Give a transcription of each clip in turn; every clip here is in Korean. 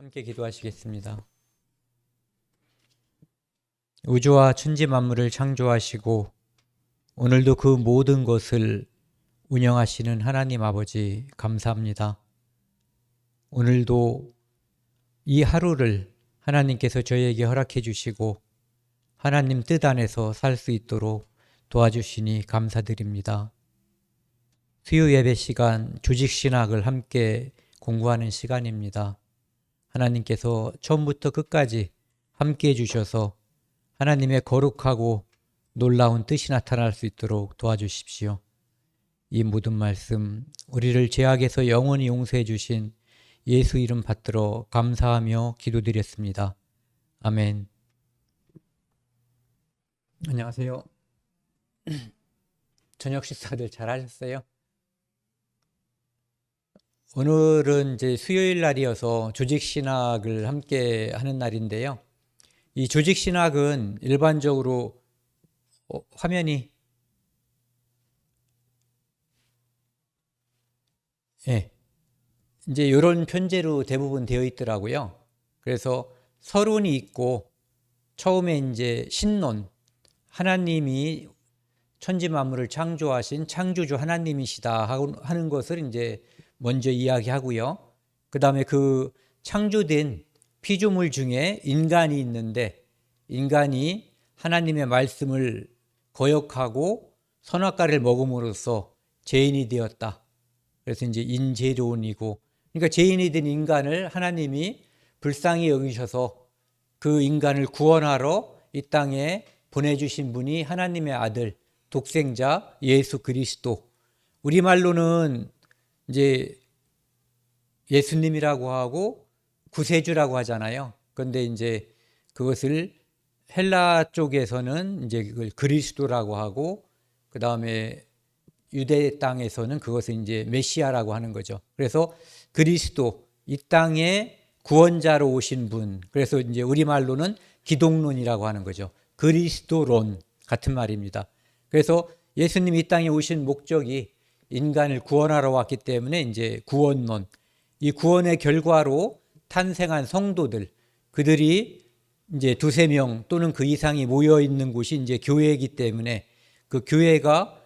함께 기도하시겠습니다. 우주와 천지 만물을 창조하시고 오늘도 그 모든 것을 운영하시는 하나님 아버지 감사합니다. 오늘도 이 하루를 하나님께서 저희에게 허락해 주시고 하나님 뜻 안에서 살 수 있도록 도와주시니 감사드립니다. 수요 예배 시간 조직신학을 함께 공부하는 시간입니다. 하나님께서 처음부터 끝까지 함께 해주셔서 하나님의 거룩하고 놀라운 뜻이 나타날 수 있도록 도와주십시오. 이 모든 말씀 우리를 죄악에서 영원히 용서해 주신 예수 이름 받들어 감사하며 기도드렸습니다. 아멘. 안녕하세요. 저녁 식사들 잘 하셨어요? 오늘은 이제 수요일 날이어서 조직신학을 함께 하는 날인데요. 이 조직신학은 일반적으로 화면이 이제 이런 편제로 대부분 되어 있더라고요. 그래서 서론이 있고 처음에 이제 신론, 하나님이 천지 만물을 창조하신 창조주 하나님이시다 하는 것을 이제 먼저 이야기하고요. 그 다음에 그 창조된 피조물 중에 인간이 있는데 인간이 하나님의 말씀을 거역하고 선악과를 먹음으로써 죄인이 되었다. 그래서 이제 인죄론이고, 그러니까 죄인이 된 인간을 하나님이 불쌍히 여기셔서 그 인간을 구원하러 이 땅에 보내주신 분이 하나님의 아들, 독생자 예수 그리스도. 우리말로는 이제 예수님이라고 하고 구세주라고 하잖아요. 그런데 이제 그것을 헬라 쪽에서는 이제 그걸 그리스도라고 하고, 그 다음에 유대 땅에서는 그것을 이제 메시아라고 하는 거죠. 그래서 그리스도, 이 땅에 구원자로 오신 분. 그래서 이제 우리말로는 기독론이라고 하는 거죠. 그리스도론 같은 말입니다. 그래서 예수님이 이 땅에 오신 목적이 인간을 구원하러 왔기 때문에 이제 구원론, 이 구원의 결과로 탄생한 성도들, 그들이 이제 두세 명 또는 그 이상이 모여 있는 곳이 이제 교회이기 때문에 그 교회가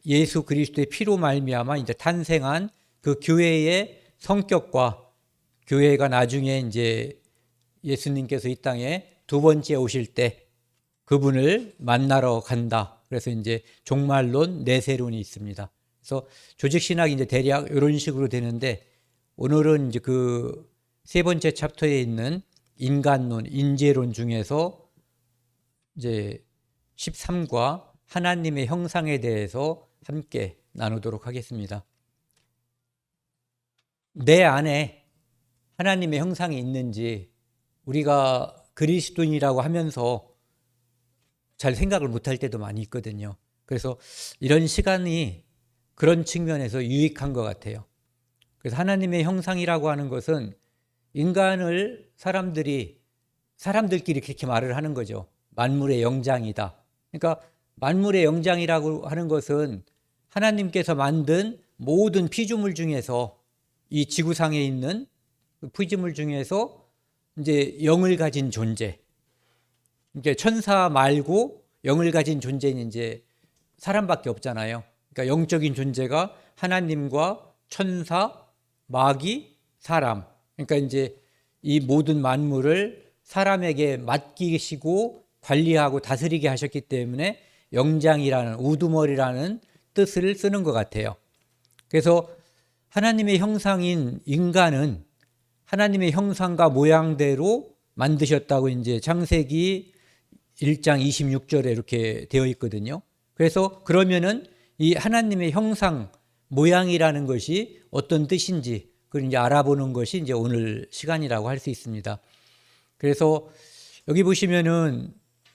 예수 그리스도의 피로 말미암아 이제 탄생한 그 교회의 성격과 교회가 나중에 이제 예수님께서 이 땅에 두 번째 오실 때 그분을 만나러 간다. 그래서 이제 종말론, 내세론이 있습니다. 그래서 조직신학이 이제 대략 이런 식으로 되는데, 오늘은 이제 그 세 번째 챕터에 있는 인간론, 인재론 중에서 이제 13과 하나님의 형상에 대해서 함께 나누도록 하겠습니다. 내 안에 하나님의 형상이 있는지 우리가 그리스도인이라고 하면서 잘 생각을 못할 때도 많이 있거든요. 그래서 이런 시간이 그런 측면에서 유익한 것 같아요. 그래서 하나님의 형상이라고 하는 것은 인간을 사람들끼리 그렇게 말을 하는 거죠. 만물의 영장이다. 그러니까 만물의 영장이라고 하는 것은 하나님께서 만든 모든 피조물 중에서, 이 지구상에 있는 피조물 중에서 이제 영을 가진 존재. 그러니까 천사 말고 영을 가진 존재는 이제 사람밖에 없잖아요. 그러니까 영적인 존재가 하나님과 천사, 마귀, 사람. 그러니까 이제 이 모든 만물을 사람에게 맡기시고 관리하고 다스리게 하셨기 때문에 영장이라는, 우두머리라는 뜻을 쓰는 것 같아요. 그래서 하나님의 형상인 인간은 하나님의 형상과 모양대로 만드셨다고 이제 창세기 1장 26절에 이렇게 되어 있거든요. 그래서 그러면은 이 하나님의 형상, 모양이라는 것이 어떤 뜻인지 그걸 이제 알아보는 것이 이제 오늘 시간이라고 할 수 있습니다. 그래서 여기 보시면은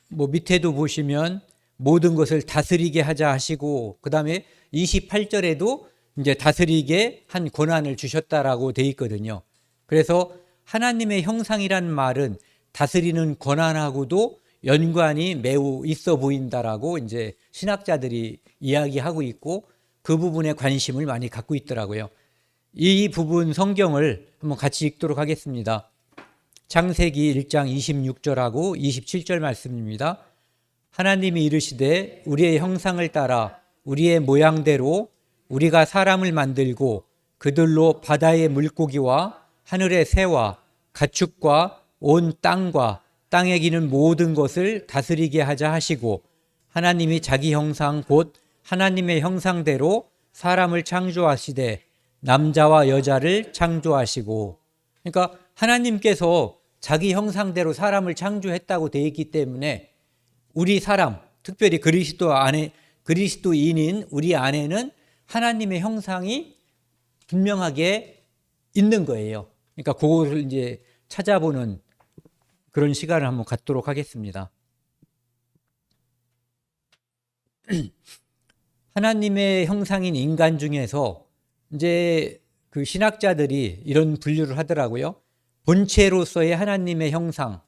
뭐 밑에도 보시면 모든 것을 다스리게 하자 하시고, 그 다음에 28절에도 이제 다스리게 한 권한을 주셨다라고 돼 있거든요. 그래서 하나님의 형상이란 말은 다스리는 권한하고도 연관이 매우 있어 보인다라고 이제 신학자들이 이야기하고 있고, 그 부분에 관심을 많이 갖고 있더라고요. 이 부분 성경을 한번 같이 읽도록 하겠습니다. 창세기 1장 26절하고 27절 말씀입니다. 하나님이 이르시되 우리의 형상을 따라 우리의 모양대로 우리가 사람을 만들고 그들로 바다의 물고기와 하늘의 새와 가축과 온 땅과 땅에 기는 모든 것을 다스리게 하자 하시고 하나님이 자기 형상 곧 하나님의 형상대로 사람을 창조하시되 남자와 여자를 창조하시고, 그러니까 하나님께서 자기 형상대로 사람을 창조했다고 되어 있기 때문에 우리 사람, 특별히 그리스도인인 우리 안에는 하나님의 형상이 분명하게 있는 거예요. 그러니까 그것을 이제 찾아보는 그런 시간을 한번 갖도록 하겠습니다. 하나님의 형상인 인간 중에서 이제 그 신학자들이 이런 분류를 하더라고요. 본체로서의 하나님의 형상,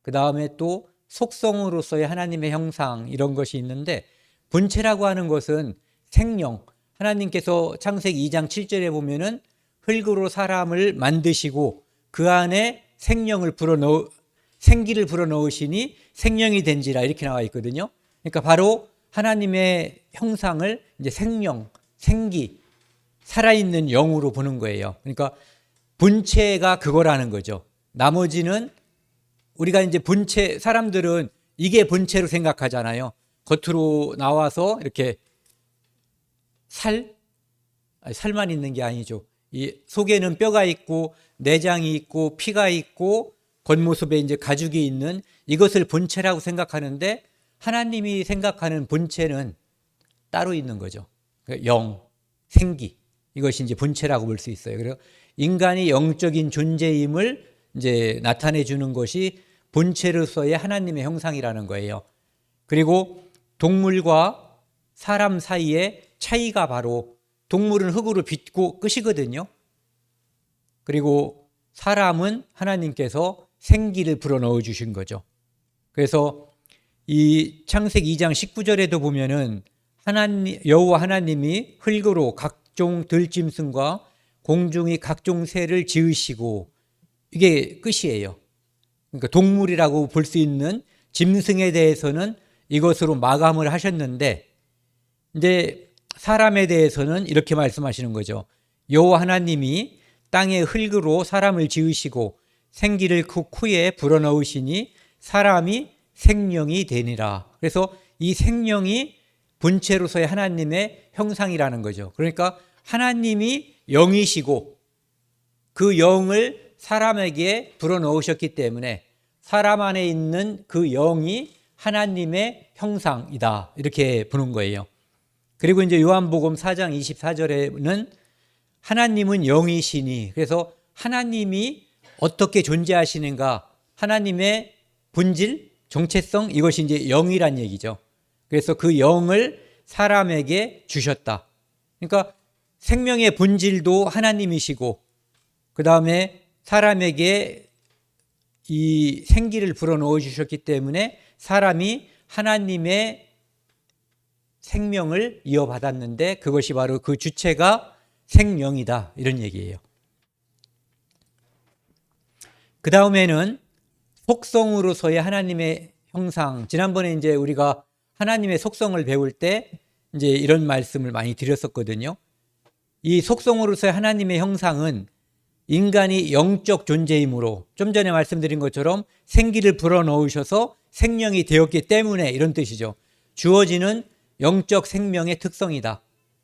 그 다음에 또 속성으로서의 하나님의 형상, 이런 것이 있는데, 본체라고 하는 것은 생명, 하나님께서 창세기 2장 7절에 보면은 흙으로 사람을 만드시고 그 안에 생기를 불어넣으시니 생명이 된지라, 이렇게 나와 있거든요. 그러니까 바로 하나님의 형상을 이제 생명, 생기, 살아있는 영으로 보는 거예요. 그러니까 본체가 그거라는 거죠. 나머지는 우리가 이제 본체, 사람들은 이게 본체로 생각하잖아요. 겉으로 나와서 이렇게 살만 있는 게 아니죠. 이 속에는 뼈가 있고 내장이 있고 피가 있고 겉모습에 이제 가죽이 있는, 이것을 본체라고 생각하는데 하나님이 생각하는 본체는 따로 있는 거죠. 영, 생기, 이것이 이제 본체라고 볼 수 있어요. 그래서 인간이 영적인 존재임을 이제 나타내 주는 것이 본체로서의 하나님의 형상이라는 거예요. 그리고 동물과 사람 사이의 차이가 바로, 동물은 흙으로 빚고 끝이거든요. 그리고 사람은 하나님께서 생기를 불어넣어 주신 거죠. 그래서 이 창세기 2장 19절에도 보면은 여호와 하나님이 흙으로 각종 들짐승과 공중의 각종 새를 지으시고, 이게 끝이에요. 그러니까 동물이라고 볼 수 있는 짐승에 대해서는 이것으로 마감을 하셨는데, 이제 사람에 대해서는 이렇게 말씀하시는 거죠. 여호와 하나님이 땅의 흙으로 사람을 지으시고 생기를 그 코에 불어넣으시니 사람이 생명이 되니라. 그래서 이 생명이 본체로서의 하나님의 형상이라는 거죠. 그러니까 하나님이 영이시고 그 영을 사람에게 불어넣으셨기 때문에 사람 안에 있는 그 영이 하나님의 형상이다, 이렇게 보는 거예요. 그리고 이제 요한복음 4장 24절에는 하나님은 영이시니, 그래서 하나님이 어떻게 존재하시는가, 하나님의 본질, 정체성, 이것이 이제 영이란 얘기죠. 그래서 그 영을 사람에게 주셨다. 그러니까 생명의 본질도 하나님이시고, 그 다음에 사람에게 이 생기를 불어넣어 주셨기 때문에 사람이 하나님의 생명을 이어받았는데, 그것이 바로 그 주체가 생명이다, 이런 얘기예요. 그 다음에는 속성으로서의 하나님의 형상. 지난번에 이제 우리가 하나님의 속성을 배울 때 이제 이런 말씀을 많이 드렸었거든요. 이 속성으로서의 하나님의 형상은 인간이 영적 존재이므로, 좀 전에 말씀드린 것처럼 생기를 불어넣으셔서 생명이 되었기 때문에, 이런 뜻이죠. 주어지는 영적 생명의 특성이다.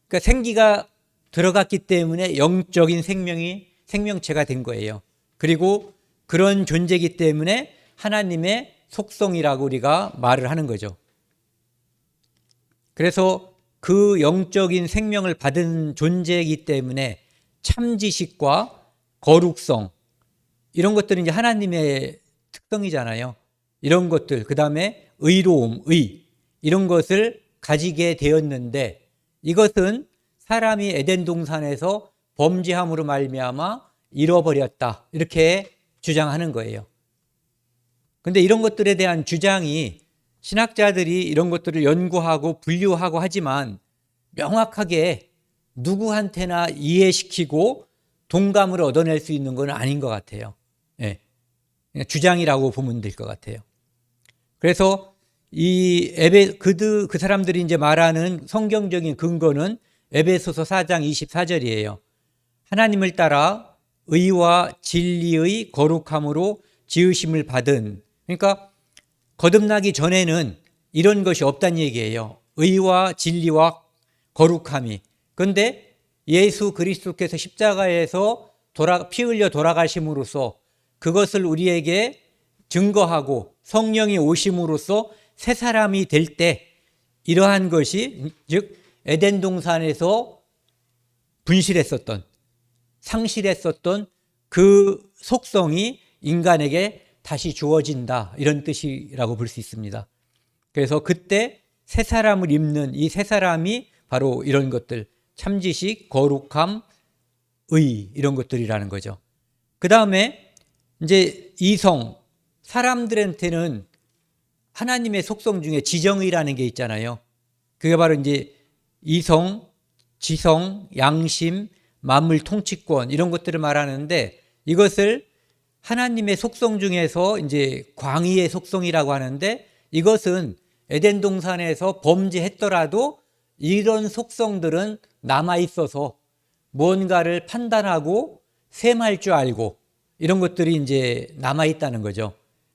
그러니까 생기가 들어갔기 때문에 영적인 생명체가 된 거예요. 그리고 그런 존재이기 때문에 하나님의 속성이라고 우리가 말을 하는 거죠. 그래서 그 영적인 생명을 받은 존재이기 때문에 참지식과 거룩성, 이런 것들은 이제 하나님의 특성이잖아요. 이런 것들, 그 다음에 의로움, 이런 것을 가지게 되었는데, 이것은 사람이 에덴 동산에서 범죄함으로 말미암아 잃어버렸다, 이렇게 주장하는 거예요. 그런데 이런 것들에 대한 주장이, 신학자들이 이런 것들을 연구하고 분류하고 하지만 명확하게 누구한테나 이해시키고 동감을 얻어낼 수 있는 건 아닌 것 같아요. 예. 주장이라고 보면 될 것 같아요. 그래서 그 사람들이 이제 말하는 성경적인 근거는 에베소서 4장 24절이에요. 하나님을 따라 의와 진리의 거룩함으로 지으심을 받은, 그러니까 거듭나기 전에는 이런 것이 없다는 얘기예요. 의와 진리와 거룩함이. 그런데 예수 그리스도께서 십자가에서 피 흘려 돌아가심으로써 그것을 우리에게 증거하고 성령이 오심으로써 새 사람이 될 때 이러한 것이, 즉 에덴 동산에서 분실했었던, 상실했었던 그 속성이 인간에게 다시 주어진다, 이런 뜻이라고 볼 수 있습니다. 그래서 그때 새 사람을 입는 이 새 사람이 바로 이런 것들, 참지식, 거룩함, 의, 이런 것들이라는 거죠. 그 다음에 이제 이성, 사람들한테는 하나님의 속성 중에 지정의라는 게 있잖아요. 그게 바로 이제 이성, 지성, 양심, 만물 통치권, 이런 것들을 말하는데, 이것을 하나님의 속성 중에서 이제 광의의 속성이라고 하는데, 이것은 에덴 동산에서 범죄했더라도 이런 속성들은 남아 있어서 무언가를 판단하고 셈할 줄 알고 이런 것들이 이제 남아 있다는 거죠.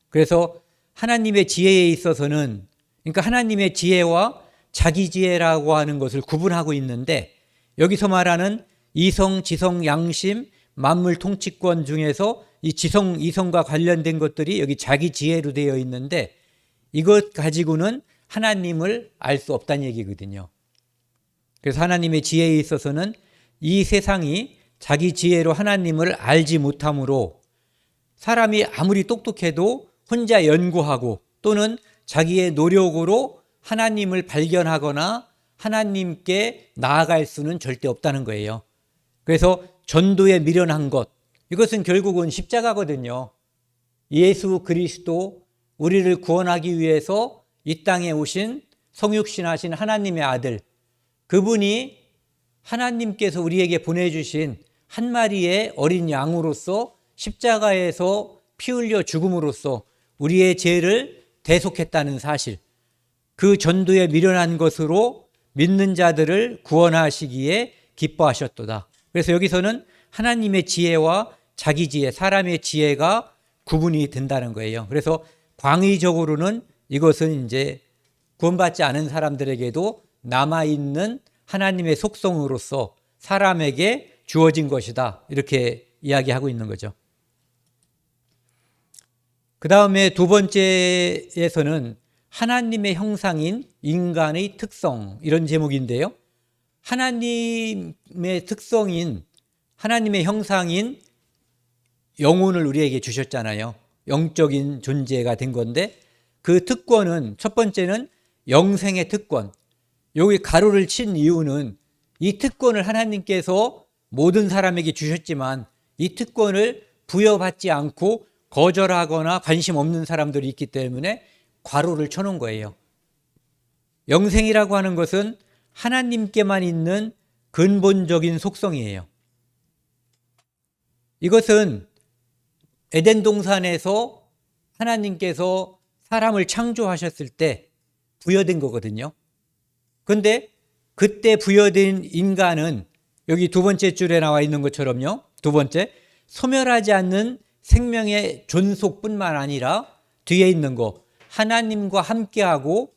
그래서 하나님의 지혜에 있어서는, 그러니까 하나님의 지혜와 자기 지혜라고 하는 것을 구분하고 있는데, 여기서 말하는 이성, 지성, 양심, 만물 통치권 중에서 이 지성, 이성과 관련된 것들이 여기 자기 지혜로 되어 있는데, 이것 가지고는 하나님을 알 수 없다는 얘기거든요. 그래서 하나님의 지혜에 있어서는 이 세상이 자기 지혜로 하나님을 알지 못하므로 사람이 아무리 똑똑해도 혼자 연구하고 또는 자기의 노력으로 하나님을 발견하거나 하나님께 나아갈 수는 절대 없다는 거예요. 그래서 전도에 미련한 것, 이것은 결국은 십자가거든요. 예수 그리스도, 우리를 구원하기 위해서 이 땅에 오신 성육신하신 하나님의 아들, 그분이 하나님께서 우리에게 보내주신 한 마리의 어린 양으로서 십자가에서 피 흘려 죽음으로써 우리의 죄를 대속했다는 사실, 그 전도에 미련한 것으로 믿는 자들을 구원하시기에 기뻐하셨도다. 그래서 여기서는 하나님의 지혜와 자기 지혜, 사람의 지혜가 구분이 된다는 거예요. 그래서 광의적으로는 이것은 이제 구원받지 않은 사람들에게도 남아있는 하나님의 속성으로서 사람에게 주어진 것이다, 이렇게 이야기하고 있는 거죠. 그 다음에 두 번째에서는 하나님의 형상인 인간의 특성, 이런 제목인데요. 하나님의 특성인, 하나님의 형상인 영혼을 우리에게 주셨잖아요. 영적인 존재가 된 건데, 그 특권은, 첫 번째는 영생의 특권. 여기 가로를 친 이유는 이 특권을 하나님께서 모든 사람에게 주셨지만 이 특권을 부여받지 않고 거절하거나 관심 없는 사람들이 있기 때문에 괄호를 쳐놓은 거예요. 영생이라고 하는 것은 하나님께만 있는 근본적인 속성이에요. 이것은 에덴 동산에서 하나님께서 사람을 창조하셨을 때 부여된 거거든요. 그런데 그때 부여된 인간은 여기 두 번째 줄에 나와 있는 것처럼요, 두 번째, 소멸하지 않는 생명의 존속뿐만 아니라 뒤에 있는 거, 하나님과 함께하고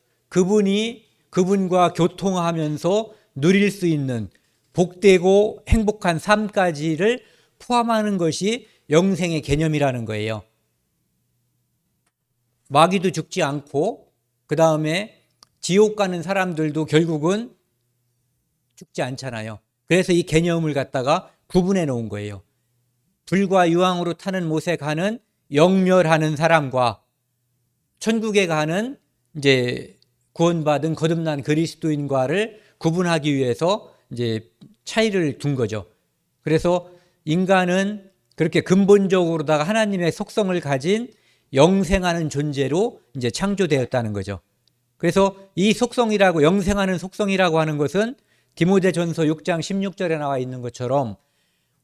그분과 교통하면서 누릴 수 있는 복되고 행복한 삶까지를 포함하는 것이 영생의 개념이라는 거예요. 마귀도 죽지 않고 그 다음에 지옥 가는 사람들도 결국은 죽지 않잖아요. 그래서 이 개념을 갖다가 구분해 놓은 거예요. 불과 유황으로 타는 못에 가는 영멸하는 사람과 천국에 가는 이제 구원받은 거듭난 그리스도인과를 구분하기 위해서 이제 차이를 둔 거죠. 그래서 인간은 그렇게 근본적으로다가 하나님의 속성을 가진 영생하는 존재로 이제 창조되었다는 거죠. 그래서 이 속성이라고, 영생하는 속성이라고 하는 것은 디모데전서 6장 16절에 나와 있는 것처럼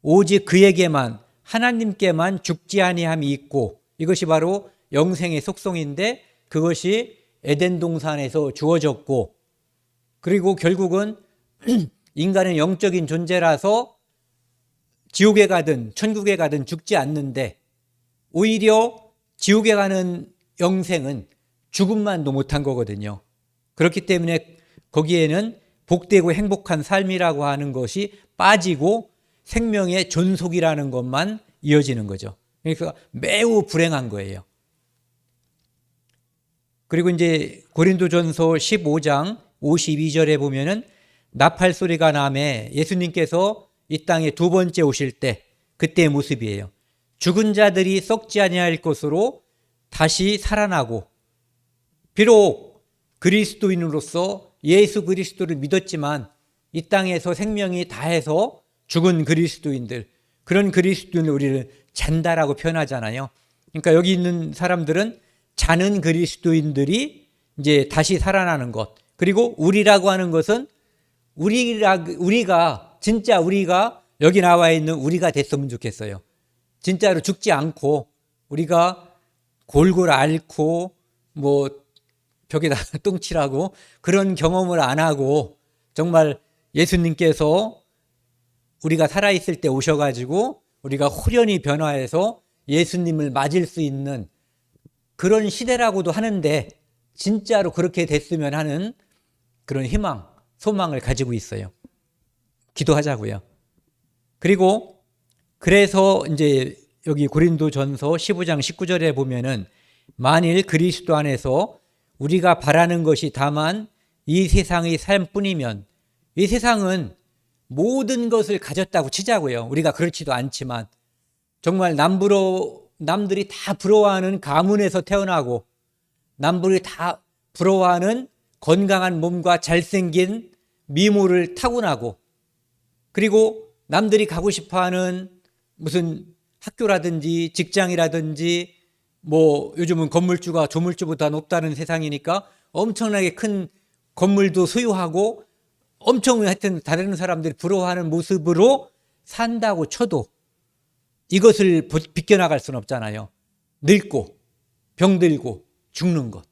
오직 그에게만, 하나님께만 죽지 아니함이 있고, 이것이 바로 영생의 속성인데 그것이 에덴 동산에서 주어졌고, 그리고 결국은 인간은 영적인 존재라서 지옥에 가든 천국에 가든 죽지 않는데, 오히려 지옥에 가는 영생은 죽음만도 못한 거거든요. 그렇기 때문에 거기에는 복되고 행복한 삶이라고 하는 것이 빠지고 생명의 존속이라는 것만 이어지는 거죠. 그러니까 매우 불행한 거예요. 그리고 이제 고린도전서 15장 52절에 보면은 나팔 소리가 나매 예수님께서 이 땅에 두 번째 오실 때 그때의 모습이에요. 죽은 자들이 썩지 아니할 것으로 다시 살아나고, 비록 그리스도인으로서 예수 그리스도를 믿었지만 이 땅에서 생명이 다해서 죽은 그리스도인들, 그런 그리스도인을 우리를 잔다라고 표현하잖아요. 그러니까 여기 있는 사람들은 자는 그리스도인들이 이제 다시 살아나는 것, 그리고 우리라고 하는 것은 우리가 진짜 우리가 여기 나와 있는 우리가 됐으면 좋겠어요. 진짜로 죽지 않고 우리가 골골 앓고 뭐 벽에다 똥칠하고 그런 경험을 안 하고, 정말 예수님께서 우리가 살아있을 때 오셔가지고 우리가 호련히 변화해서 예수님을 맞을 수 있는 그런 시대라고도 하는데, 진짜로 그렇게 됐으면 하는 그런 희망, 소망을 가지고 있어요. 기도하자고요. 그리고 그래서 이제 여기 고린도전서 15장 19절에 보면은 만일 그리스도 안에서 우리가 바라는 것이 다만 이 세상의 삶뿐이면, 이 세상은 모든 것을 가졌다고 치자고요. 우리가 그렇지도 않지만 정말 남들이 다 부러워하는 가문에서 태어나고, 남들이 다 부러워하는 건강한 몸과 잘생긴 미모를 타고나고, 그리고 남들이 가고 싶어하는 무슨 학교라든지 직장이라든지, 뭐 요즘은 건물주가 조물주보다 높다는 세상이니까 엄청나게 큰 건물도 소유하고 엄청 하여튼 다른 사람들이 부러워하는 모습으로 산다고 쳐도 이것을 비껴나갈 수는 없잖아요. 늙고 병들고 죽는 것,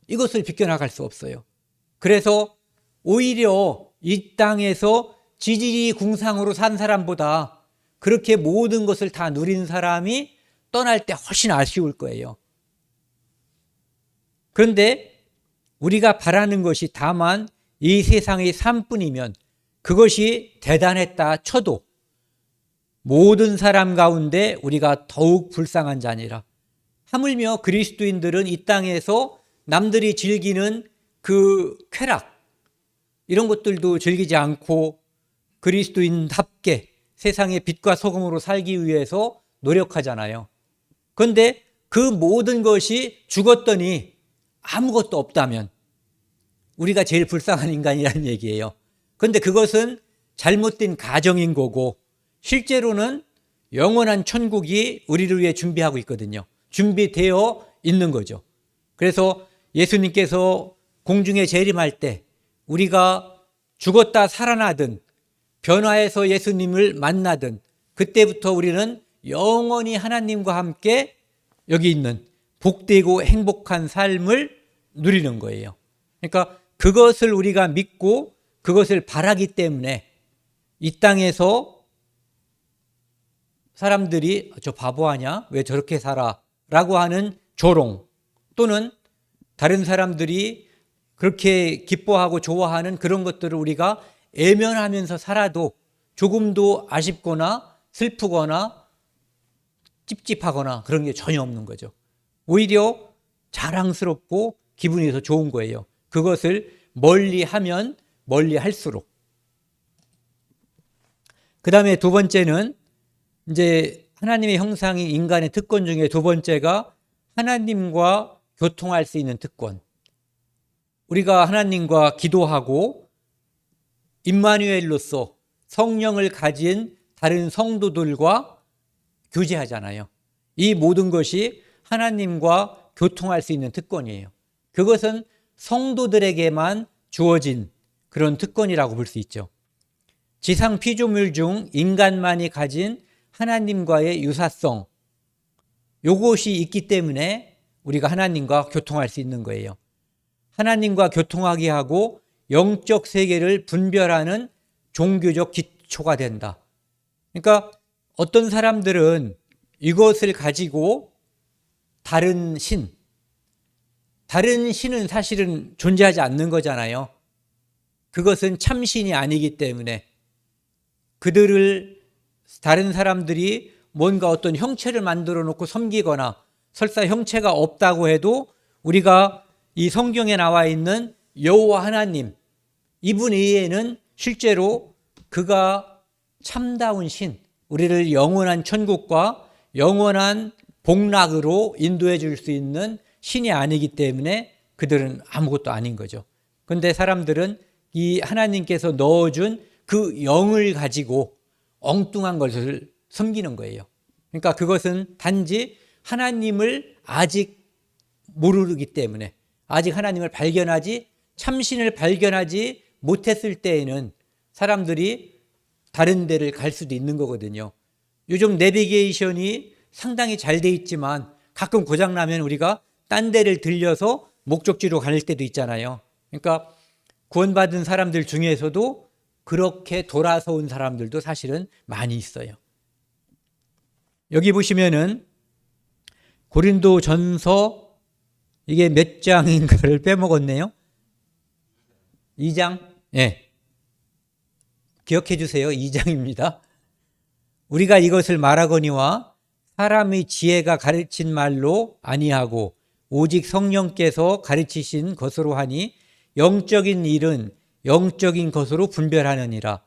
이것을 비껴나갈 수 없어요. 그래서 오히려 이 땅에서 지지리궁상으로 산 사람보다 그렇게 모든 것을 다 누린 사람이 떠날 때 훨씬 아쉬울 거예요. 그런데 우리가 바라는 것이 다만 이 세상의 삶뿐이면, 그것이 대단했다 쳐도 모든 사람 가운데 우리가 더욱 불쌍한 자니라. 하물며 그리스도인들은 이 땅에서 남들이 즐기는 그 쾌락, 이런 것들도 즐기지 않고 그리스도인답게 세상의 빛과 소금으로 살기 위해서 노력하잖아요. 그런데 그 모든 것이 죽었더니 아무것도 없다면 우리가 제일 불쌍한 인간이라는 얘기예요. 그런데 그것은 잘못된 가정인 거고, 실제로는 영원한 천국이 우리를 위해 준비하고 있거든요. 준비되어 있는 거죠. 그래서 예수님께서 공중에 재림할 때 우리가 죽었다 살아나든 변화해서 예수님을 만나든 그때부터 우리는 영원히 하나님과 함께 여기 있는 복되고 행복한 삶을 누리는 거예요. 그러니까 그것을 우리가 믿고 그것을 바라기 때문에 이 땅에서 사람들이 저 바보 아냐? 왜 저렇게 살아? 라고 하는 조롱, 또는 다른 사람들이 그렇게 기뻐하고 좋아하는 그런 것들을 우리가 애면하면서 살아도 조금도 아쉽거나 슬프거나 찝찝하거나 그런 게 전혀 없는 거죠. 오히려 자랑스럽고 기분이 더 좋은 거예요. 그것을 멀리 하면 멀리 할수록. 그 다음에 두 번째는 이제 하나님의 형상이 인간의 특권 중에 두 번째가 하나님과 교통할 수 있는 특권. 우리가 하나님과 기도하고 임마누엘로서 성령을 가진 다른 성도들과 교제하잖아요. 이 모든 것이 하나님과 교통할 수 있는 특권이에요. 그것은 성도들에게만 주어진 그런 특권이라고 볼 수 있죠. 지상 피조물 중 인간만이 가진 하나님과의 유사성, 요것이 있기 때문에 우리가 하나님과 교통할 수 있는 거예요. 하나님과 교통하게 하고 영적 세계를 분별하는 종교적 기초가 된다. 그러니까 어떤 사람들은 이것을 가지고 다른 신은 사실은 존재하지 않는 거잖아요. 그것은 참신이 아니기 때문에 그들을 다른 사람들이 뭔가 어떤 형체를 만들어 놓고 섬기거나 설사 형체가 없다고 해도 우리가 이 성경에 나와 있는 여호와 하나님, 이분 외에는 실제로 그가 참다운 신, 우리를 영원한 천국과 영원한 복락으로 인도해 줄 수 있는 신이 아니기 때문에 그들은 아무것도 아닌 거죠. 그런데 사람들은 이 하나님께서 넣어준 그 영을 가지고 엉뚱한 것을 섬기는 거예요. 그러니까 그것은 단지 하나님을 아직 모르기 때문에, 아직 하나님을 참신을 발견하지 못했을 때에는 사람들이 다른 데를 갈 수도 있는 거거든요. 요즘 내비게이션이 상당히 잘 돼 있지만 가끔 고장나면 우리가 딴 데를 들려서 목적지로 갈 때도 있잖아요. 그러니까 구원받은 사람들 중에서도 그렇게 돌아서 온 사람들도 사실은 많이 있어요. 여기 보시면은 고린도전서, 이게 몇 장인가를 빼먹었네요. 2장? 예. 기억해 주세요. 2장입니다. 우리가 이것을 말하거니와 사람의 지혜가 가르친 말로 아니하고 오직 성령께서 가르치신 것으로 하니 영적인 일은 영적인 것으로 분별하느니라.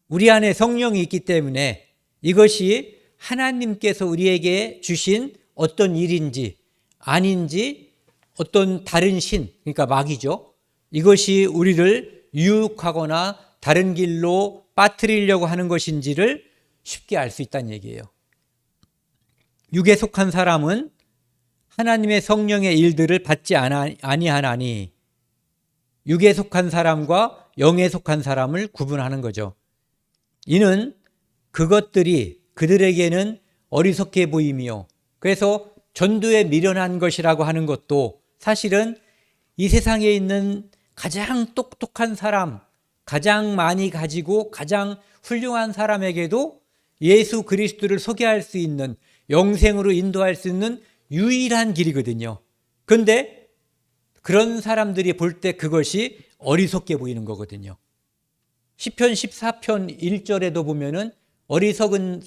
우리 안에 성령이 있기 때문에 이것이 하나님께서 우리에게 주신 어떤 일인지 아닌지, 어떤 다른 신, 그러니까 마귀죠, 이것이 우리를 유혹하거나 다른 길로 빠뜨리려고 하는 것인지를 쉽게 알 수 있다는 얘기예요. 육에 속한 사람은 하나님의 성령의 일들을 받지 아니하나니 육에 속한 사람과 영에 속한 사람을 구분하는 거죠. 이는 그것들이 그들에게는 어리석게 보이며, 그래서 전도에 미련한 것이라고 하는 것도 사실은 이 세상에 있는 가장 똑똑한 사람, 가장 많이 가지고 가장 훌륭한 사람에게도 예수 그리스도를 소개할 수 있는, 영생으로 인도할 수 있는 유일한 길이거든요. 그런데 그런 사람들이 볼 때 그것이 어리석게 보이는 거거든요. 시편 14편 1절에도 보면은 어리석은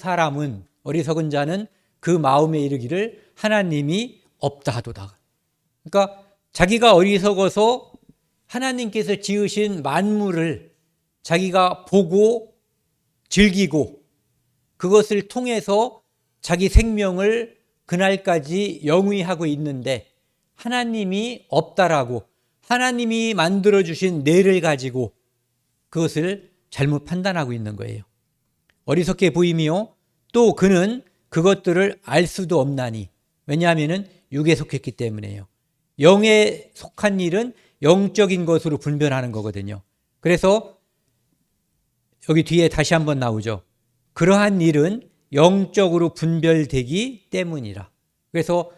자는 그 마음에 이르기를 하나님이 없다 하도다. 그러니까 자기가 어리석어서 하나님께서 지으신 만물을 자기가 보고 즐기고 그것을 통해서 자기 생명을 그날까지 영위하고 있는데, 하나님이 없다라고, 하나님이 만들어주신 뇌를 가지고 그것을 잘못 판단하고 있는 거예요. 어리석게 보이며 또 그는 그것들을 알 수도 없나니, 왜냐하면 육에 속했기 때문에요. 영에 속한 일은 영적인 것으로 분별하는 거거든요. 그래서 여기 뒤에 다시 한번 나오죠. 그러한 일은 영적으로 분별되기 때문이라. 그래서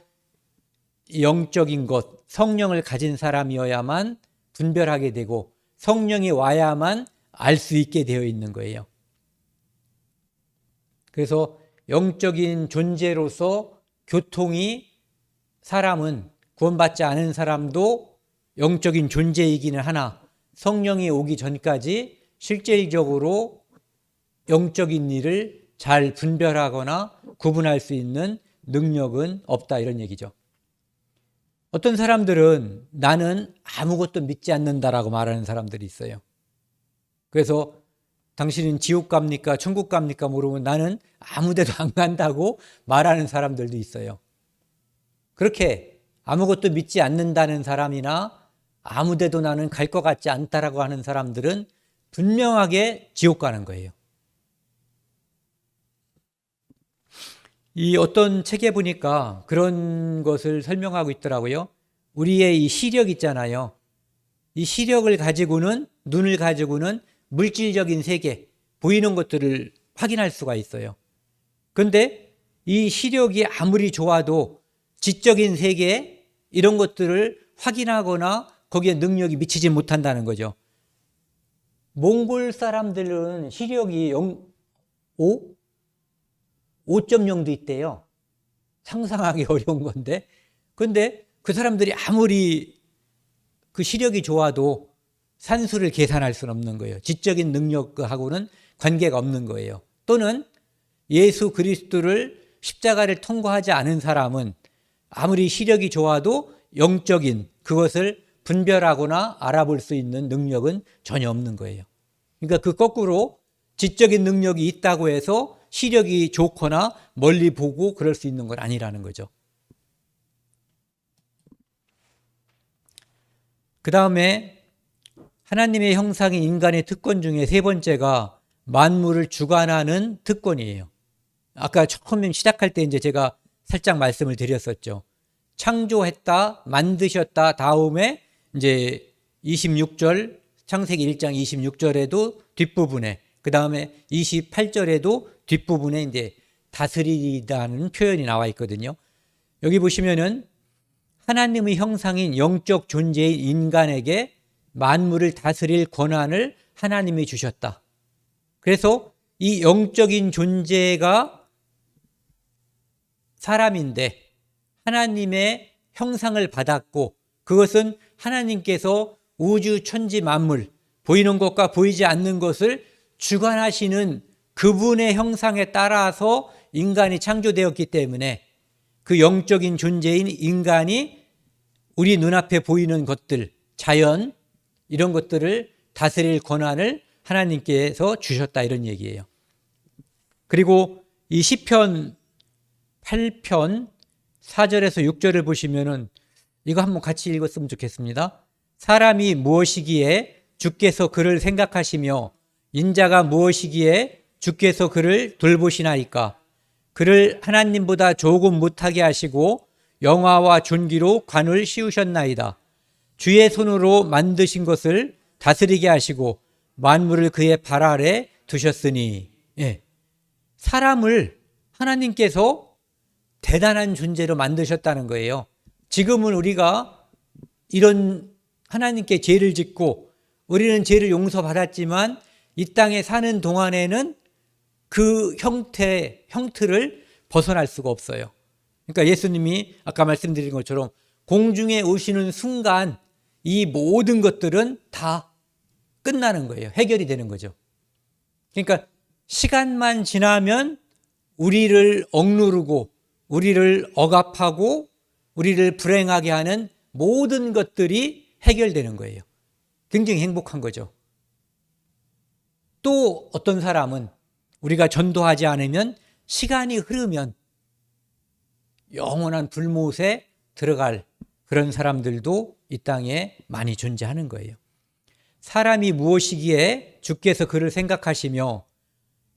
영적인 것, 성령을 가진 사람이어야만 분별하게 되고 성령이 와야만 알 수 있게 되어 있는 거예요. 그래서 영적인 존재로서 교통이, 사람은 구원받지 않은 사람도 영적인 존재이기는 하나 성령이 오기 전까지 실질적으로 영적인 일을 잘 분별하거나 구분할 수 있는 능력은 없다, 이런 얘기죠. 어떤 사람들은 나는 아무것도 믿지 않는다라고 말하는 사람들이 있어요. 그래서 당신은 지옥 갑니까 천국 갑니까 물으면 나는 아무 데도 안 간다고 말하는 사람들도 있어요. 그렇게 아무것도 믿지 않는다는 사람이나 아무 데도 나는 갈 것 같지 않다라고 하는 사람들은 분명하게 지옥 가는 거예요. 이 어떤 책에 보니까 그런 것을 설명하고 있더라고요. 우리의 이 시력 있잖아요. 이 시력을 가지고는, 눈을 가지고는 물질적인 세계, 보이는 것들을 확인할 수가 있어요. 그런데 이 시력이 아무리 좋아도 지적인 세계 이런 것들을 확인하거나 거기에 능력이 미치지 못한다는 거죠. 몽골 사람들은 시력이 5.0도 있대요. 상상하기 어려운 건데. 근데 그 사람들이 아무리 그 시력이 좋아도 산수를 계산할 수는 없는 거예요. 지적인 능력하고는 관계가 없는 거예요. 또는 예수 그리스도를 십자가를 통과하지 않은 사람은 아무리 시력이 좋아도 영적인 그것을 분별하거나 알아볼 수 있는 능력은 전혀 없는 거예요. 그러니까 그 거꾸로 지적인 능력이 있다고 해서 시력이 좋거나 멀리 보고 그럴 수 있는 건 아니라는 거죠. 그 다음에 하나님의 형상인 인간의 특권 중에 세 번째가 만물을 주관하는 특권이에요. 아까 처음 시작할 때 이제 제가 살짝 말씀을 드렸었죠. 창조했다, 만드셨다 다음에 이제 26절, 창세기 1장 26절에도 뒷부분에, 그 다음에 28절에도 뒷부분에 이제 다스리다는 표현이 나와 있거든요. 여기 보시면은 하나님의 형상인 영적 존재인 인간에게 만물을 다스릴 권한을 하나님이 주셨다. 그래서 이 영적인 존재가 사람인데 하나님의 형상을 받았고 그것은 하나님께서 우주 천지 만물 보이는 것과 보이지 않는 것을 주관하시는 그분의 형상에 따라서 인간이 창조되었기 때문에 그 영적인 존재인 인간이 우리 눈앞에 보이는 것들, 자연 이런 것들을 다스릴 권한을 하나님께서 주셨다 이런 얘기예요. 그리고 이 시편 8편 4절에서 6절을 보시면은 이거 한번 같이 읽었으면 좋겠습니다. 사람이 무엇이기에 주께서 그를 생각하시며 인자가 무엇이기에 주께서 그를 돌보시나이까. 그를 하나님보다 조금 못하게 하시고 영화와 존귀로 관을 씌우셨나이다. 주의 손으로 만드신 것을 다스리게 하시고 만물을 그의 발 아래 두셨으니. 예. 사람을 하나님께서 대단한 존재로 만드셨다는 거예요. 지금은 우리가 이런 하나님께 죄를 짓고 우리는 죄를 용서받았지만 이 땅에 사는 동안에는 그 형틀을 벗어날 수가 없어요. 그러니까 예수님이 아까 말씀드린 것처럼 공중에 오시는 순간 이 모든 것들은 다 끝나는 거예요. 해결이 되는 거죠. 그러니까 시간만 지나면 우리를 억누르고 우리를 억압하고 우리를 불행하게 하는 모든 것들이 해결되는 거예요. 굉장히 행복한 거죠. 또 어떤 사람은 우리가 전도하지 않으면 시간이 흐르면 영원한 불못에 들어갈 그런 사람들도 이 땅에 많이 존재하는 거예요. 사람이 무엇이기에 주께서 그를 생각하시며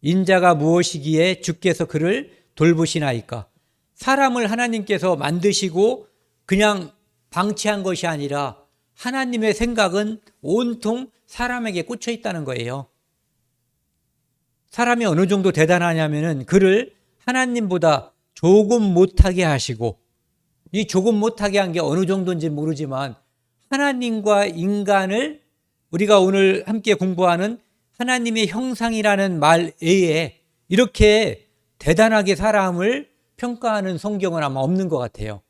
인자가 무엇이기에 주께서 그를 돌보시나이까. 사람을 하나님께서 만드시고 그냥 방치한 것이 아니라 하나님의 생각은 온통 사람에게 꽂혀 있다는 거예요. 사람이 어느 정도 대단하냐면은 그를 하나님보다 조금 못하게 하시고, 이 조금 못하게 한 게 어느 정도인지 모르지만 하나님과 인간을 우리가 오늘 함께 공부하는 하나님의 형상이라는 말 외에 이렇게 대단하게 사람을 평가하는 성경은 아마 없는 것 같아요.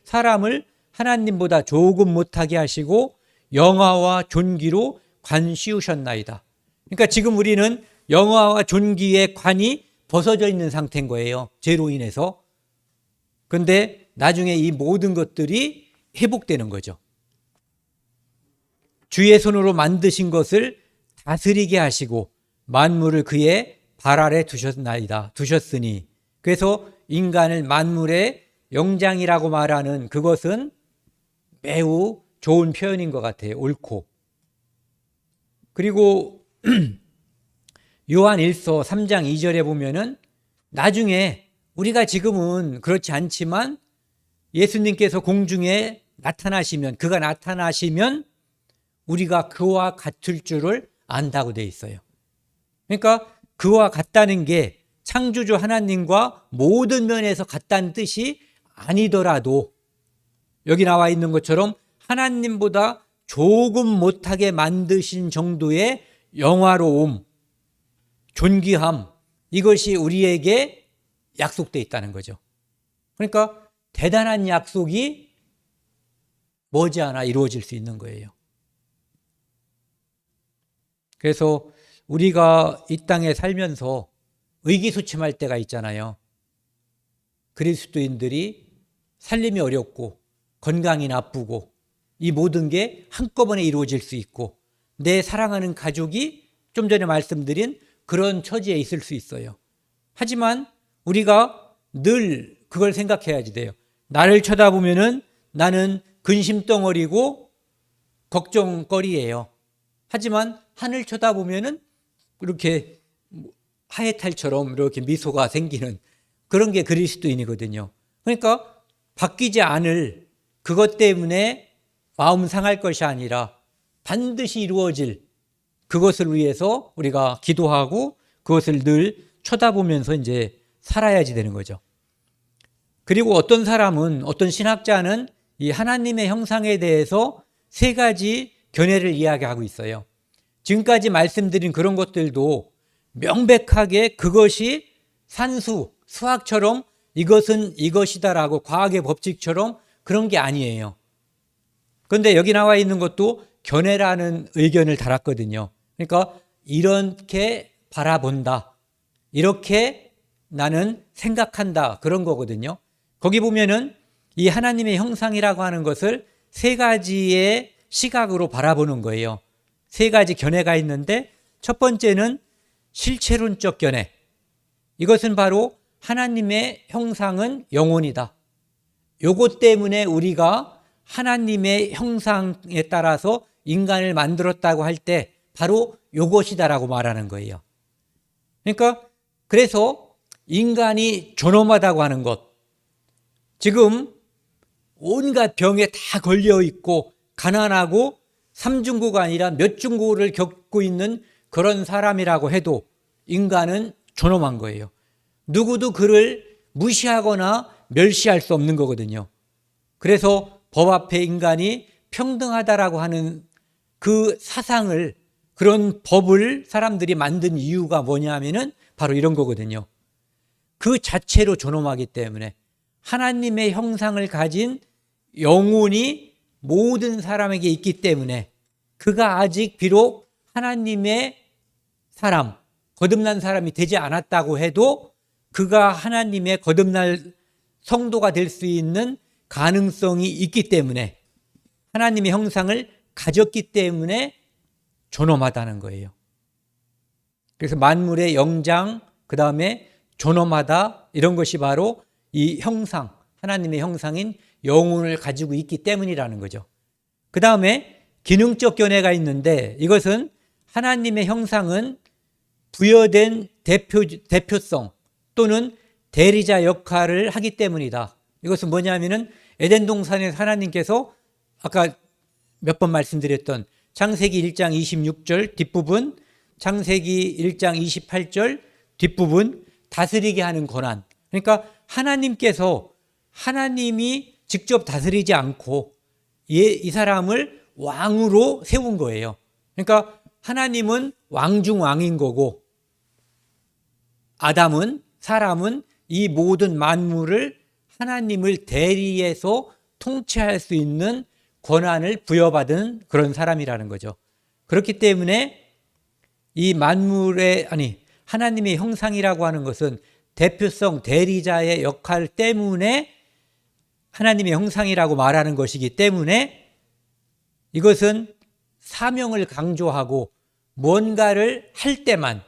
사람을 하나님보다 조금 못하게 하시고 영화와 존귀로 관 씌우셨나이다. 그러니까 지금 우리는 영화와 존귀의 관이 벗어져 있는 상태인 거예요. 죄로 인해서. 그런데 나중에 이 모든 것들이 회복되는 거죠. 주의 손으로 만드신 것을 다스리게 하시고 만물을 그의 발 아래 두셨으니. 그래서 인간을 만물의 영장이라고 말하는 그것은 매우 좋은 표현인 것 같아요. 옳고. 그리고 요한 1서 3장 2절에 보면은 나중에 우리가 지금은 그렇지 않지만 예수님께서 공중에 나타나시면, 그가 나타나시면 우리가 그와 같을 줄을 안다고 되어 있어요. 그러니까 그와 같다는 게 창조주 하나님과 모든 면에서 같다는 뜻이 아니더라도 여기 나와 있는 것처럼 하나님보다 조금 못하게 만드신 정도의 영화로움, 존귀함, 이것이 우리에게 약속되어 있다는 거죠. 그러니까 대단한 약속이 머지않아 이루어질 수 있는 거예요. 그래서 우리가 이 땅에 살면서 의기소침할 때가 있잖아요. 그리스도인들이 살림이 어렵고 건강이 나쁘고 이 모든 게 한꺼번에 이루어질 수 있고 내 사랑하는 가족이 좀 전에 말씀드린 그런 처지에 있을 수 있어요. 하지만 우리가 늘 그걸 생각해야지 돼요. 나를 쳐다보면은 나는 근심덩어리고 걱정거리예요. 하지만 하늘 쳐다보면은 이렇게 하회탈처럼 이렇게 미소가 생기는 그런 게 그리스도인이거든요. 그러니까 바뀌지 않을 그것 때문에 마음 상할 것이 아니라 반드시 이루어질 그것을 위해서 우리가 기도하고 그것을 늘 쳐다보면서 이제 살아야지 되는 거죠. 그리고 어떤 사람은, 어떤 신학자는 이 하나님의 형상에 대해서 세 가지 견해를 이야기하고 있어요. 지금까지 말씀드린 그런 것들도 명백하게 그것이 산수, 수학처럼 이것은 이것이다라고 과학의 법칙처럼 그런 게 아니에요. 그런데 여기 나와 있는 것도 견해라는 의견을 달았거든요. 그러니까 이렇게 바라본다, 이렇게 나는 생각한다, 그런 거거든요. 거기 보면은 이 하나님의 형상이라고 하는 것을 세 가지의 시각으로 바라보는 거예요. 세 가지 견해가 있는데 첫 번째는 실체론적 견해. 이것은 바로 하나님의 형상은 영혼이다. 요것 때문에 우리가 하나님의 형상에 따라서 인간을 만들었다고 할 때 바로 요것이다라고 말하는 거예요. 그러니까 그래서 인간이 존엄하다고 하는 것, 지금 온갖 병에 다 걸려 있고 가난하고 삼중고가 아니라 몇 중고를 겪고 있는 그런 사람이라고 해도 인간은 존엄한 거예요. 누구도 그를 무시하거나 멸시할 수 없는 거거든요. 그래서 법 앞에 인간이 평등하다라고 하는 그 사상을, 그런 법을 사람들이 만든 이유가 뭐냐면은 바로 이런 거거든요. 그 자체로 존엄하기 때문에 하나님의 형상을 가진 영혼이 모든 사람에게 있기 때문에 그가 아직 비록 하나님의 사람, 거듭난 사람이 되지 않았다고 해도 그가 하나님의 거듭날 성도가 될 수 있는 가능성이 있기 때문에 하나님의 형상을 가졌기 때문에 존엄하다는 거예요. 그래서 만물의 영장, 그 다음에 존엄하다, 이런 것이 바로 이 형상, 하나님의 형상인 영혼을 가지고 있기 때문이라는 거죠. 그 다음에 기능적 견해가 있는데 이것은 하나님의 형상은 부여된 대표성 또는 대리자 역할을 하기 때문이다. 이것은 뭐냐면은 에덴 동산에서 하나님께서 아까 몇 번 말씀드렸던 창세기 1장 26절 뒷부분, 창세기 1장 28절 뒷부분 다스리게 하는 권한. 그러니까 하나님께서, 하나님이 직접 다스리지 않고 이 사람을 왕으로 세운 거예요. 그러니까 하나님은 왕 중 왕인 거고 아담은, 사람은 이 모든 만물을 하나님을 대리해서 통치할 수 있는 권한을 부여받은 그런 사람이라는 거죠. 그렇기 때문에 이 만물의, 하나님의 형상이라고 하는 것은 대표성, 대리자의 역할 때문에 하나님의 형상이라고 말하는 것이기 때문에 이것은 사명을 강조하고 뭔가를 할 때만,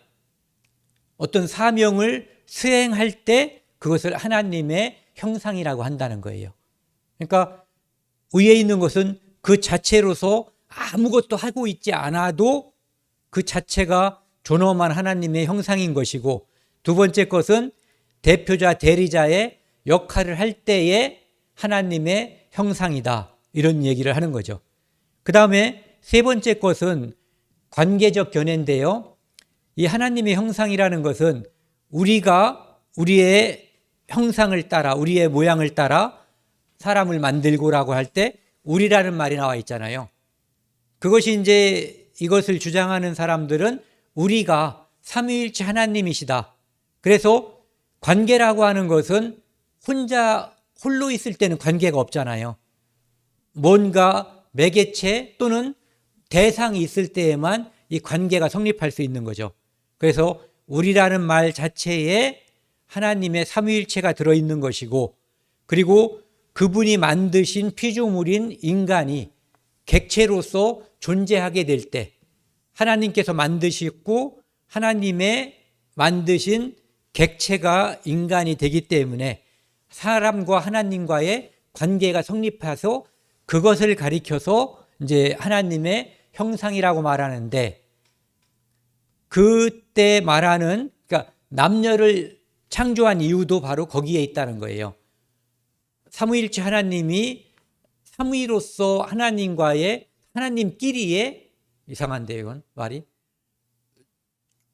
어떤 사명을 수행할 때 그것을 하나님의 형상이라고 한다는 거예요. 그러니까 위에 있는 것은 그 자체로서 아무것도 하고 있지 않아도 그 자체가 존엄한 하나님의 형상인 것이고, 두 번째 것은 대표자, 대리자의 역할을 할 때의 하나님의 형상이다, 이런 얘기를 하는 거죠. 그 다음에 세 번째 것은 관계적 견해인데요. 이 하나님의 형상이라는 것은 우리가 우리의 형상을 따라, 우리의 모양을 따라 사람을 만들고라고 할 때 우리라는 말이 나와 있잖아요. 그것이 이제 이것을 주장하는 사람들은 우리가 삼위일체 하나님이시다. 그래서 관계라고 하는 것은 홀로 있을 때는 관계가 없잖아요. 뭔가 매개체 또는 대상이 있을 때에만 이 관계가 성립할 수 있는 거죠. 그래서 우리라는 말 자체에 하나님의 삼위일체가 들어있는 것이고, 그리고 그분이 만드신 피조물인 인간이 객체로서 존재하게 될 때 하나님께서 만드시고 하나님의 만드신 객체가 인간이 되기 때문에 사람과 하나님과의 관계가 성립해서 그것을 가리켜서 이제 하나님의 형상이라고 말하는데, 그때 말하는, 그러니까 남녀를 창조한 이유도 바로 거기에 있다는 거예요. 삼위일체 하나님이 삼위로서 하나님과의, 하나님끼리의, 이상한데 이건 말이,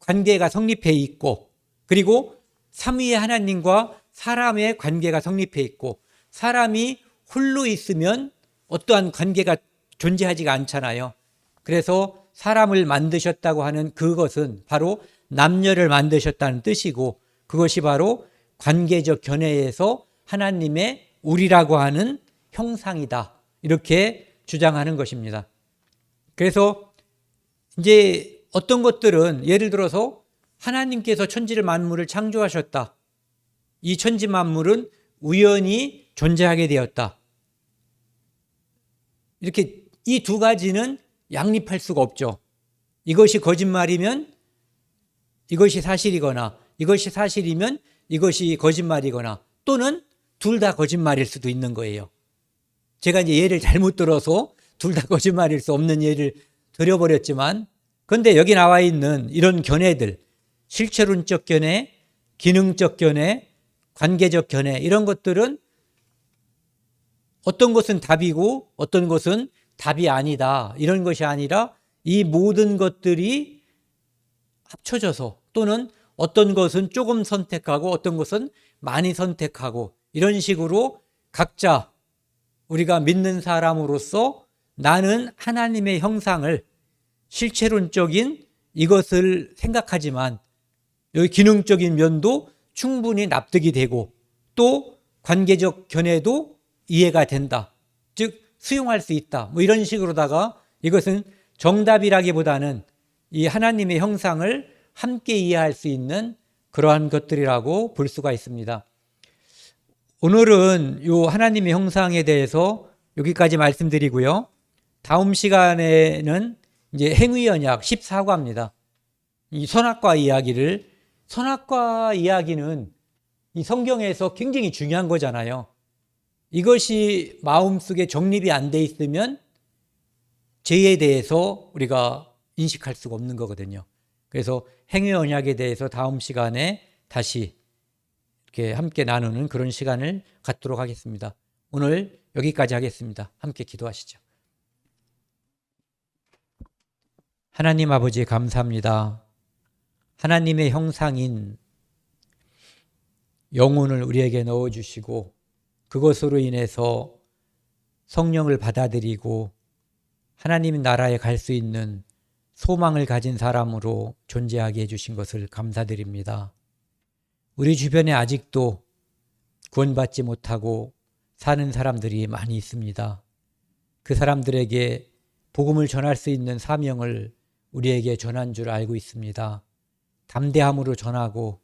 관계가 성립해 있고, 그리고 삼위의 하나님과 사람의 관계가 성립해 있고, 사람이 홀로 있으면 어떠한 관계가 존재하지가 않잖아요. 그래서 사람을 만드셨다고 하는 그것은 바로 남녀를 만드셨다는 뜻이고, 그것이 바로 관계적 견해에서 하나님의 우리라고 하는 형상이다, 이렇게 주장하는 것입니다. 그래서 이제 어떤 것들은, 예를 들어서 하나님께서 천지를 만물을 창조하셨다, 이 천지 만물은 우연히 존재하게 되었다, 이렇게 이 두 가지는 양립할 수가 없죠. 이것이 거짓말이면 이것이 사실이거나, 이것이 사실이면 이것이 거짓말이거나, 또는 둘 다 거짓말일 수도 있는 거예요. 제가 이제 예를 잘못 들어서 둘 다 거짓말일 수 없는 예를 드려버렸지만, 그런데 여기 나와 있는 이런 견해들, 실체론적 견해, 기능적 견해, 관계적 견해, 이런 것들은 어떤 것은 답이고 어떤 것은 답이 아니다, 이런 것이 아니라 이 모든 것들이 합쳐져서, 또는 어떤 것은 조금 선택하고 어떤 것은 많이 선택하고, 이런 식으로 각자 우리가 믿는 사람으로서 나는 하나님의 형상을, 실체론적인 이것을 생각하지만 여기 기능적인 면도 충분히 납득이 되고, 또 관계적 견해도 이해가 된다, 즉 수용할 수 있다, 뭐 이런 식으로다가 이것은 정답이라기보다는 이 하나님의 형상을 함께 이해할 수 있는 그러한 것들이라고 볼 수가 있습니다. 오늘은 이 하나님의 형상에 대해서 여기까지 말씀드리고요. 다음 시간에는 이제 행위언약 14과입니다. 이 선악과 이야기를, 선악과 이야기는 이 성경에서 굉장히 중요한 거잖아요. 이것이 마음속에 정립이 안 돼 있으면 죄에 대해서 우리가 인식할 수가 없는 거거든요. 그래서 행위언약에 대해서 다음 시간에 다시 이렇게 함께 나누는 그런 시간을 갖도록 하겠습니다. 오늘 여기까지 하겠습니다. 함께 기도하시죠. 하나님 아버지, 감사합니다. 하나님의 형상인 영혼을 우리에게 넣어주시고, 그것으로 인해서 성령을 받아들이고 하나님 나라에 갈 수 있는 소망을 가진 사람으로 존재하게 해주신 것을 감사드립니다. 우리 주변에 아직도 구원받지 못하고 사는 사람들이 많이 있습니다. 그 사람들에게 복음을 전할 수 있는 사명을 우리에게 전한 줄 알고 있습니다. 담대함으로 전하고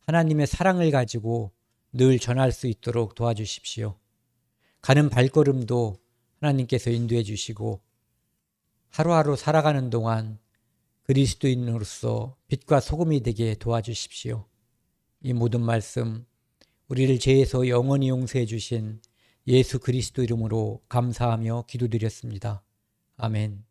하나님의 사랑을 가지고 늘 전할 수 있도록 도와주십시오. 가는 발걸음도 하나님께서 인도해 주시고 하루하루 살아가는 동안 그리스도인으로서 빛과 소금이 되게 도와주십시오. 이 모든 말씀 우리를 죄에서 영원히 용서해 주신 예수 그리스도 이름으로 감사하며 기도드렸습니다. 아멘.